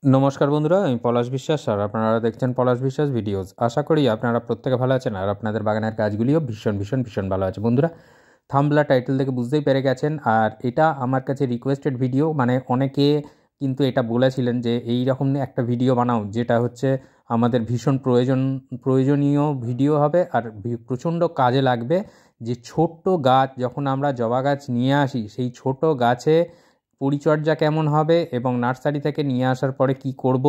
নমস্কার বন্ধুরা, আমি পলাশ বিশ্বাস আর আপনারা দেখছেন পলাশ বিশ্বাস ভিডিওস। আশা করি আপনারা প্রত্যেকে ভালো আছেন আর আপনাদের বাগানের কাজগুলিও ভীষণ ভীষণ ভীষণ ভালো আছে। বন্ধুরা, থাম্বলা টাইটেল থেকে বুঝতেই পেরে গেছেন, আর এটা আমার কাছে রিকোয়েস্টেড ভিডিও। মানে অনেকে কিন্তু এটা বলেছিলেন যে এই রকম একটা ভিডিও বানাও, যেটা হচ্ছে আমাদের ভীষণ প্রয়োজনীয় ভিডিও হবে আর প্রচণ্ড কাজে লাগবে। যে ছোট্ট গাছ যখন আমরা জবা গাছ নিয়ে আসি, সেই ছোট গাছে পরিচর্যা কেমন হবে এবং নার্সারি থেকে নিয়ে আসার পরে কি করব,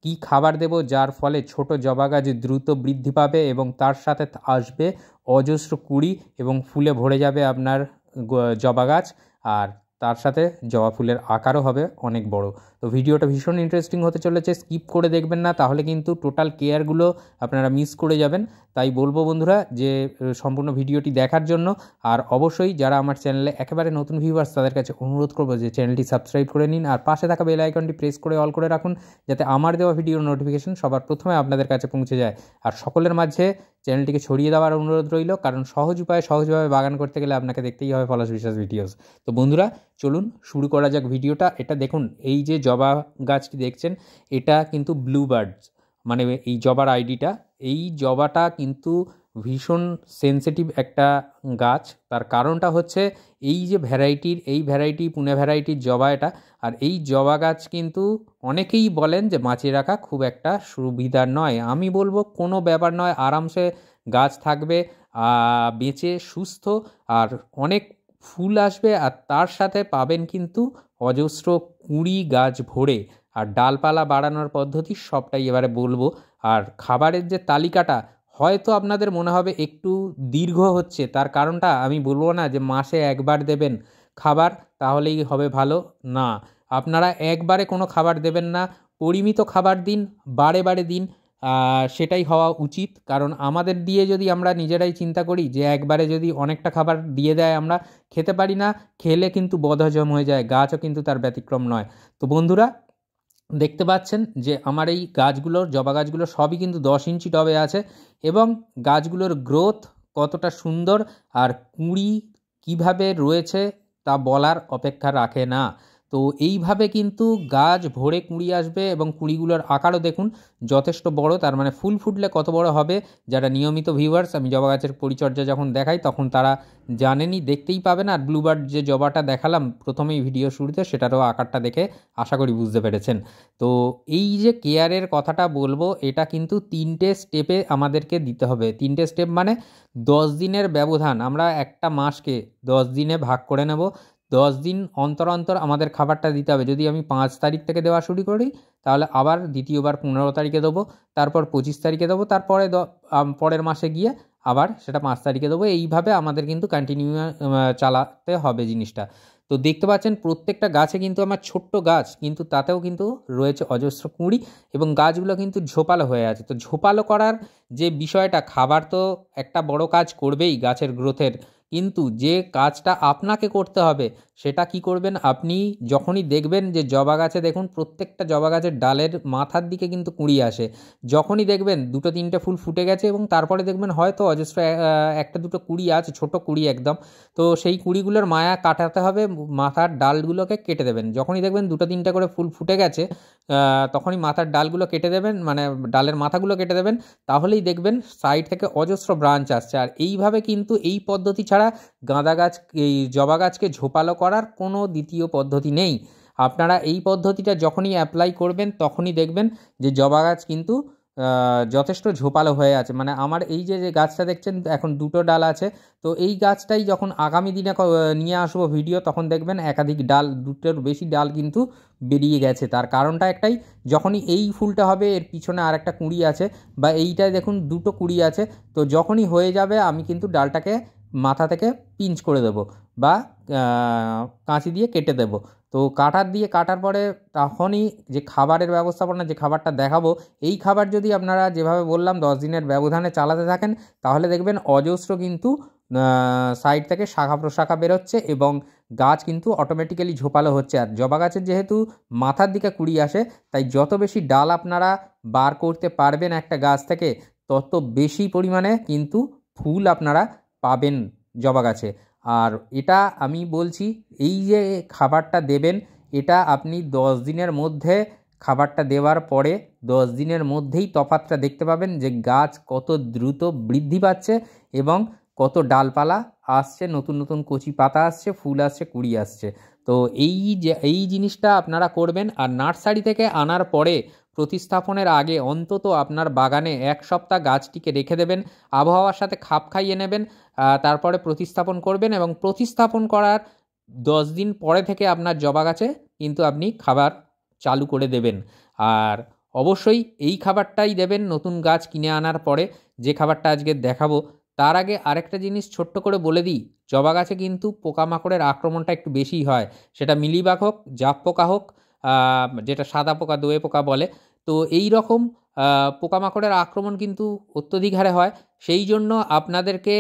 কি খাবার দেব, যার ফলে ছোট জবা গাছ দ্রুত বৃদ্ধি পাবে এবং তার সাথে আসবে অজস্র কুঁড়ি এবং ফুলে ভরে যাবে আপনার জবা গাছ। আর তার সাথে জবা ফুলের আকারও হবে অনেক বড়। তো ভিডিওটা ভীষণ ইন্টারেস্টিং হতে চলেছে, স্কিপ করে দেখবেন না, তাহলে কিন্তু টোটাল কেয়ারগুলো আপনারা মিস করে যাবেন। তাই বলবো বন্ধুরা যে সম্পূর্ণ ভিডিওটি দেখার জন্য। আর অবশ্যই যারা আমার চ্যানেলে একেবারে নতুন ভিউয়ার্স, তাদের কাছে অনুরোধ করবো যে চ্যানেলটি সাবস্ক্রাইব করে নিন আর পাশে থাকা বেল আইকনটি প্রেস করে অল করে রাখুন, যাতে আমার দেওয়া ভিডিওর নোটিফিকেশন সবার প্রথমে আপনাদের কাছে পৌঁছে যায়। আর সকলের মাঝে চ্যানেলটিকে ছড়িয়ে দেওয়ার অনুরোধ রইল, কারণ সহজ উপায়ে সহজভাবে বাগান করতে গেলে আপনাকে দেখতেই হবে পলাশ বিশ্বাস ভিডিওস। তো বন্ধুরা, চলুন শুরু করা যাক ভিডিওটা। এটা দেখুন, এই যে জবা গাছটি দেখছেন, এটা কিন্তু ব্লু বার্ডস, মানে এই জবার আইডিটা। এই জবাটা কিন্তু ভীষণ সেন্সিটিভ একটা গাছ। তার কারণটা হচ্ছে এই যে ভ্যারাইটি পুনে ভ্যারাইটির জবা এটা। আর এই জবা গাছ কিন্তু অনেকেই বলেন যে বাঁচিয়ে রাখা খুব একটা সুবিধার নয়। আমি বলবো কোনো ব্যাপার নয়, আরামসে গাছ থাকবে বেঁচে সুস্থ, আর অনেক ফুল আসবে, আর তার সাথে পাবেন কিন্তু অজস্র কুঁড়ি গাছ ভরে। আর ডালপালা বাড়ানোর পদ্ধতি সবটাই এবারে বলবো। আর খাবারের যে তালিকাটা হয়তো আপনাদের মনে হবে একটু দীর্ঘ হচ্ছে, তার কারণটা আমি বলবো না যে মাসে একবার দেবেন খাবার তাহলেই হবে ভালো, না। আপনারা একবারে কোনো খাবার দেবেন না, পরিমিত খাবার দিন, বারে বারে দিন। সেটাই হওয়া উচিত, কারণ আমাদের দিয়ে যদি আমরা নিজেরাই চিন্তা করি যে একবারে যদি অনেকটা খাবার দিয়ে দেয়, আমরা খেতে পারি না, খেলে কিন্তু বদহজম হয়ে যায়, গাছও কিন্তু তার ব্যতিক্রম নয়। তো বন্ধুরা, দেখতে পাচ্ছেন যে আমার এই গাছগুলোর জবা গাছগুলো সবই কিন্তু 10 ইঞ্চি টবে আছে, এবং গাছগুলোর গ্রোথ কতটা সুন্দর আর কুঁড়ি কিভাবে রয়েছে তা বলার অপেক্ষা রাখে না। তো এইভাবে কিন্তু গাছ ভরে কুঁড়ি আসবে, এবং কুঁড়িগুলোর আকারও দেখুন যথেষ্ট বড়। তার মানে ফুল ফুটলে কত বড় হবে, যারা নিয়মিত ভিউয়ার্স, আমি জবা গাছের পরিচর্যা যখন দেখাই তখন তারা জানেনই, দেখতেই পাবেন। আর ব্লুবার্ড যে জবাটা দেখালাম প্রথমেই ভিডিও শুরুতে, সেটারও আকারটা দেখে আশা করি বুঝতে পেরেছেন। তো এই যে কেয়ারের কথাটা বলবো, এটা কিন্তু 3টে স্টেপে আমাদেরকে দিতে হবে। 3টে স্টেপ মানে 10 দিনের ব্যবধান, আমরা একটা মাসকে 10 দিনে ভাগ করে নেব। 10 দিন অন্তর অন্তর আমাদের খাবারটা দিতে হবে। যদি আমি 5 তারিখ থেকে দেওয়া শুরু করি, তাহলে আবার দ্বিতীয়বার 15 তারিখে দেবো, তারপর 25 তারিখে দেবো, তারপরে পরের মাসে গিয়ে আবার সেটা 5 তারিখে দেবো। এইভাবে আমাদের কিন্তু কন্টিনিউ চালাতে হবে জিনিসটা। তো দেখতে পাচ্ছেন প্রত্যেকটা গাছে কিন্তু আমার ছোট্ট গাছ, কিন্তু তাতেও কিন্তু রয়েছে অজস্র কুঁড়ি, এবং গাছগুলো কিন্তু ঝোপালো হয়ে আছে। তো ঝোপালো করার যে বিষয়টা, খাবার তো একটা বড় কাজ করবেই গাছের গ্রোথের, কিন্তু যে কাজটা আপনাকে করতে হবে সেটা কি করবেন আপনি? যখনই দেখবেন যে জবা গাছে, দেখুন প্রত্যেকটা জবা গাছের ডালের মাথার দিকে কিন্তু কুঁড়ি আসে, যখনই দেখবেন 2-3টে ফুল ফুটে গেছে এবং তারপরে দেখবেন হয়তো অজস্র 1-2টো কুঁড়ি আছে, ছোট কুঁড়ি একদম, তো সেই কুঁড়িগুলোর মায়া কাটাতে হবে, মাথার ডালগুলোকে কেটে দেবেন। যখনই দেখবেন 2-3টে করে ফুল ফুটে গেছে, তখনই মাথার ডালগুলো কেটে দেবেন, মানে ডালের মাথাগুলো কেটে দেবেন, তাহলেই দেখবেন সাইড থেকে অজস্র ব্রাঞ্চ আসছে। আর এইভাবে কিন্তু এই পদ্ধতি ছাড়া গাঁদা গাছ, এই জবা গাছকে ঝোপালো করার কোনো দ্বিতীয় পদ্ধতি নেই। আপনারা এই পদ্ধতিটা যখনই অ্যাপ্লাই করবেন, তখনই দেখবেন যে জবা গাছ কিন্তু যথেষ্ট ঝোপালো হয়ে আছে। মানে আমার এই যে যে গাছটা দেখছেন, এখন 2টো ডাল আছে, তো এই গাছটাই যখন আগামী দিনে নিয়ে আসবো ভিডিও, তখন দেখবেন একাধিক ডাল, 2টোর বেশি ডাল কিন্তু বেরিয়ে গেছে। তার কারণটা একটাই, যখনই এই ফুলটা হবে এর পিছনে আর একটা কুঁড়ি আছে, বা এইটায় দেখুন 2টো কুঁড়ি আছে, তো যখনই হয়ে যাবে আমি কিন্তু ডালটাকে মাথা থেকে পিঞ্চ করে দেবো, বা কাঁচি দিয়ে কেটে দেবো। তো কাটার পরে তখনই যে খাবারের ব্যবস্থাপনা, যে খাবারটা দেখাবো, এই খাবার যদি আপনারা যেভাবে বললাম 10 দিনের ব্যবধানে চালাতে থাকেন, তাহলে দেখবেন অজস্র কিন্তু সাইড থেকে শাখা প্রশাখা বেরোচ্ছে, এবং গাছ কিন্তু অটোমেটিক্যালি ঝোপালো হচ্ছে। আর জবা গাছের যেহেতু মাথার দিকে কুঁড়ি আসে, তাই যত বেশি ডাল আপনারা বার করতে পারবেন একটা গাছ থেকে, তত বেশি পরিমাণে কিন্তু ফুল আপনারা পাবেন জবা গাছে। আর এটা আমি বলছি, এই যে খাবারটা দেবেন, এটা আপনি 10 দিনের মধ্যে খাবারটা দেওয়ার পরে 10 দিনের মধ্যেই তফাৎটা দেখতে পাবেন যে গাছ কত দ্রুত বৃদ্ধি পাচ্ছে এবং কত ডালপালা আসছে, নতুন নতুন কচি পাতা আসছে, ফুল আসছে, কুঁড়ি আসছে। তো এই জিনিসটা আপনারা করবেন। আর নার্সারি থেকে আনার পরে প্রতিস্থাপনের আগে অন্তত আপনার বাগানে 1 সপ্তাহ গাছটিকে রেখে দেবেন, আবহাওয়ার সাথে খাপ খাইয়ে নেবেন, তারপরে প্রতিস্থাপন করবেন এবং প্রতিস্থাপন করার 10 দিন পরে থেকে আপনার জবা গাছে কিন্তু আপনি খাবার চালু করে দেবেন। আর অবশ্যই এই খাবারটাই দেবেন নতুন গাছ কিনে আনার পরে, যে খাবারটা আজকে দেখাবো। তার আগে আরেকটা জিনিস ছোট্ট করে বলে দিই, জবা গাছে কিন্তু পোকামাকড়ের আক্রমণটা একটু বেশিই হয়, সেটা মিলিবাগ হোক, জাপ পোকা হোক, যেটা সাদা পোকা, দোয়ে পোকা বলে। তো এই রকম পোকামাকড়ের আক্রমণ কিন্তু অত্যধিক হারে হয়। সেই জন্য আপনাদেরকে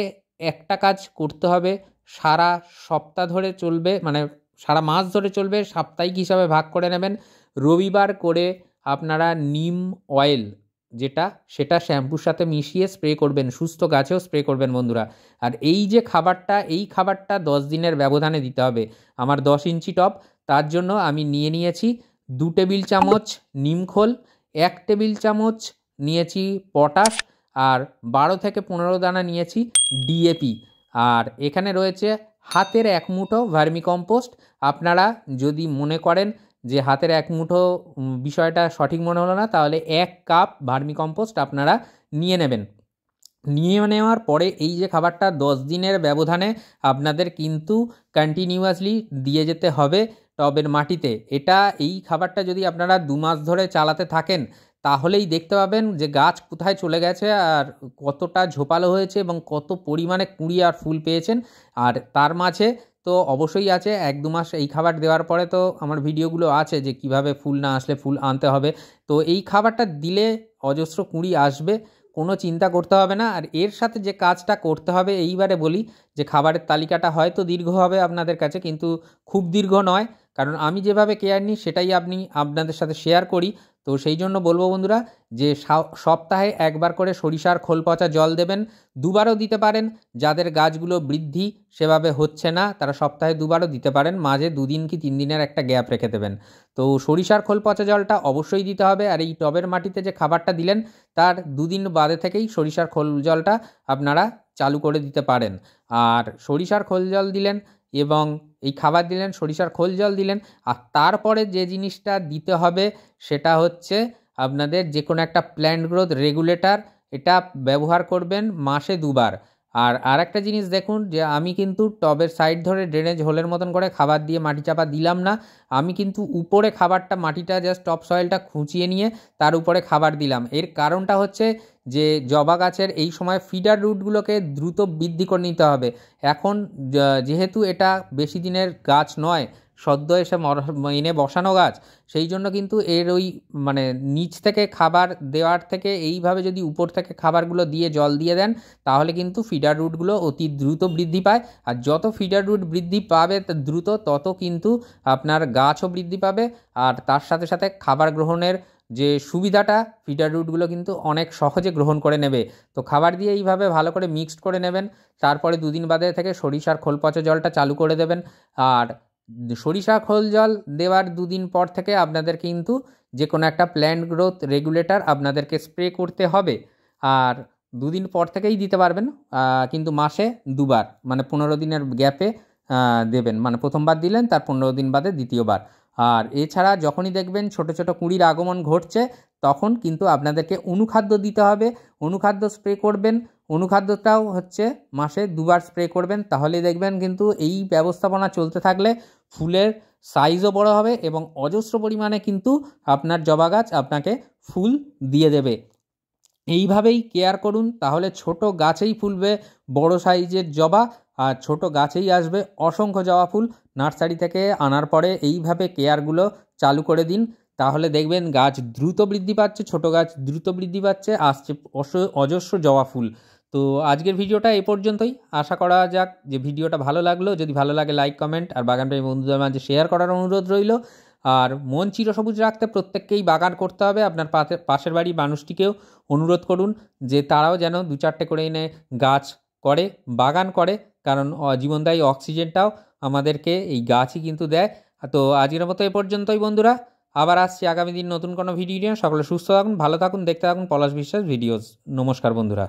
একটা কাজ করতে হবে, সারা সপ্তাহ ধরে চলবে, মানে সারা মাস ধরে চলবে, সাপ্তাহিক হিসাবে ভাগ করে নেবেন। রবিবার করে আপনারা নিম অয়েল যেটা, সেটা শ্যাম্পুর সাথে মিশিয়ে স্প্রে করবেন, সুস্থ গাছেও স্প্রে করবেন বন্ধুরা। আর এই যে খাবারটা, এই খাবারটা 10 দিনের ব্যবধানে দিতে হবে। আমার 10 ইঞ্চি টব, তার জন্য আমি নিয়েছি 2 টেবিল চামচ নিমখোল, 1 টেবিল চামচ নিয়েছি পটাশ, আর 12 থেকে 15 দানা নিয়েছি ডিএপি। আর এখানে রয়েছে হাতের 1 মুঠো ভার্মিকম্পোস্ট। আপনারা যদি মনে করেন যে হাতের 1 মুঠো বিষয়টা সঠিক মনে হলো না, তাহলে 1 কাপ ভার্মিকম্পোস্ট আপনারা নিয়ে নেবেন। নিয়ে নেওয়ার পরে এই যে খাবারটা 10 দিনের ব্যবধানে আপনাদের কিন্তু কন্টিনিউয়াসলি দিয়ে যেতে হবে টবের মাটিতে। এই খাবারটা যদি আপনারা 2 মাস ধরে চালাতে থাকেন, তাহলেই দেখতে পাবেন যে গাছ কোথায় চলে গেছে আর কতটা ঝোপালো হয়েছে এবং কত পরিমাণে কুঁড়ি আর ফুল পেয়েছেন। আর তার মাঝে তো অবশ্যই আছে 1-2 মাস এই খাবার দেওয়ার পরে তো আমার ভিডিওগুলো আছে যে কিভাবে ফুল না আসলে ফুল আনতে হবে। তো এই খাবারটা দিলে অজস্র কুঁড়ি আসবে, কোনো চিন্তা করতে হবে না। আর এর সাথে যে কাজটা করতে হবে, এইবারে বলি যে খাবারের তালিকাটা হয়তো দীর্ঘ হবে আপনাদের কাছে, কিন্তু খুব দীর্ঘ নয়, কারণ আমি যেভাবে কেয়ার নিই সেটাই আপনাদের সাথে শেয়ার করি। তো সেই জন্য বলবো বন্ধুরা যে সপ্তাহে 1 বার করে সরিষার খোল পচা জল দেবেন। 2 বারও দিতে পারেন, যাদের গাছগুলো বৃদ্ধি সেভাবে হচ্ছে না তারা সপ্তাহে 2 বারও দিতে পারেন, মাঝে 2 দিন কি 3 দিনের একটা গ্যাপ রেখে দেবেন। তো সরিষার খোল পচা জলটা অবশ্যই দিতে হবে। আর এই টবের মাটিতে যে খাবারটা দিলেন তার 2 দিন বাদে থেকেই সরিষার খোল জলটা আপনারা চালু করে দিতে পারেন। আর সরিষার খোল জল দিলেন এবং এই খাবার দিলেন, সরিষার খোল জল দিলেন, আর তারপরে যে জিনিসটা দিতে হবে সেটা হচ্ছে আপনাদের যে কোনো একটা প্ল্যান্ট গ্রোথ রেগুলেটর, এটা ব্যবহার করবেন মাসে 2 বার। আর আরেকটা জিনিস দেখুন যে আমি কিন্তু টবের সাইড ধরে ড্রেনেজ হোলের মতন করে খাবার দিয়ে মাটি চাপা দিলাম না, আমি কিন্তু উপরে খাবারটা, মাটিটা জাস্ট টপ সয়েলটা খুঁচিয়ে নিয়ে তার উপরে খাবার দিলাম। এর কারণটা হচ্ছে যে জবা গাছের এই সময় ফিডার রুটগুলোকে দ্রুত বৃদ্ধি করে নিতে হবে। এখন যেহেতু এটা বেশি দিনের গাছ নয়, সদ্য এসে এনে বসানো গাছ, সেই জন্য কিন্তু এর ওই মানে নিচ থেকে খাবার দেওয়ার থেকে এইভাবে যদি উপর থেকে খাবারগুলো দিয়ে জল দিয়ে দেন, তাহলে কিন্তু ফিডার রুটগুলো অতি দ্রুত বৃদ্ধি পায়। আর যত ফিডার রুট বৃদ্ধি পাবে দ্রুত, তত কিন্তু আপনার গাছও বৃদ্ধি পাবে। আর তার সাথে সাথে খাবার গ্রহণের যে সুবিধাটা, ফিডার রুটগুলো কিন্তু অনেক সহজে গ্রহণ করে নেবে। তো খাবার দিয়ে এইভাবে ভালো করে মিক্সড করে নেবেন। তারপরে 2 দিন বাদে থেকে সরিষার খোল পচা জলটা চালু করে দেবেন। আর সরিষা খোল জল দেওয়ার 2 দিন পর থেকে আপনাদের কিন্তু যে কোনো একটা প্ল্যান্ট গ্রোথ রেগুলেটর আপনাদেরকে স্প্রে করতে হবে। আর 2 দিন পর থেকেই দিতে পারবেন, কিন্তু মাসে 2 বার, মানে 15 দিনের গ্যাপে দেবেন। মানে প্রথমবার দিলেন, তার 15 দিন বাদে দ্বিতীয়বার। আর এছাড়া যখনই দেখবেন ছোট ছোট কুঁড়ির আগমন ঘটছে, তখন কিন্তু আপনাদেরকে অনুখাদ্য দিতে হবে। অনুখাদ্য স্প্রে করবেন, অনুখাদ্যটাও হচ্ছে মাসে 2 বার স্প্রে করবেন। তাহলে দেখবেন কিন্তু এই ব্যবস্থাপনা চলতে থাকলে ফুলের সাইজও বড় হবে এবং অজস্র পরিমাণে কিন্তু আপনার জবা গাছ আপনাকে ফুল দিয়ে দেবে। এইভাবেই কেয়ার করুন, তাহলে ছোট গাছেই ফুলবে বড় সাইজের জবা, আর ছোট গাছেই আসবে অসংখ্য জবা ফুল। নার্সারি থেকে আনার পরে এইভাবে কেয়ারগুলো চালু করে দিন, তাহলে দেখবেন গাছ দ্রুত বৃদ্ধি পাচ্ছে, ছোট গাছ দ্রুত বৃদ্ধি পাচ্ছে, আসছে অজস্র জবা ফুল। তো আজকের ভিডিওটা এ পর্যন্তই। আশা করা যাক যে ভিডিওটা ভালো লাগলো। যদি ভালো লাগে লাইক, কমেন্ট আর বাগানপ্রেমী বন্ধুদের মাঝে শেয়ার করার অনুরোধ রইল। আর মন চিরসবুজ রাখতে প্রত্যেককেই বাগান করতে হবে। আপনার পাশের বাড়ির মানুষটিকেও অনুরোধ করুন যে তারাও যেন 2-4টে করে এনে গাছ করে, বাগান করে, কারণ জীবনদায়ী অক্সিজেনটাও আমাদেরকে এই গাছই কিন্তু দেয়। তো আজকের মতো এ পর্যন্তই বন্ধুরা, আবার আসছি আগামী দিন নতুন কোনো ভিডিও নিয়ে। সকলে সুস্থ থাকুন, ভালো থাকুন, দেখতে থাকুন পলাশ বিশ্বাস ভিডিওস। নমস্কার বন্ধুরা।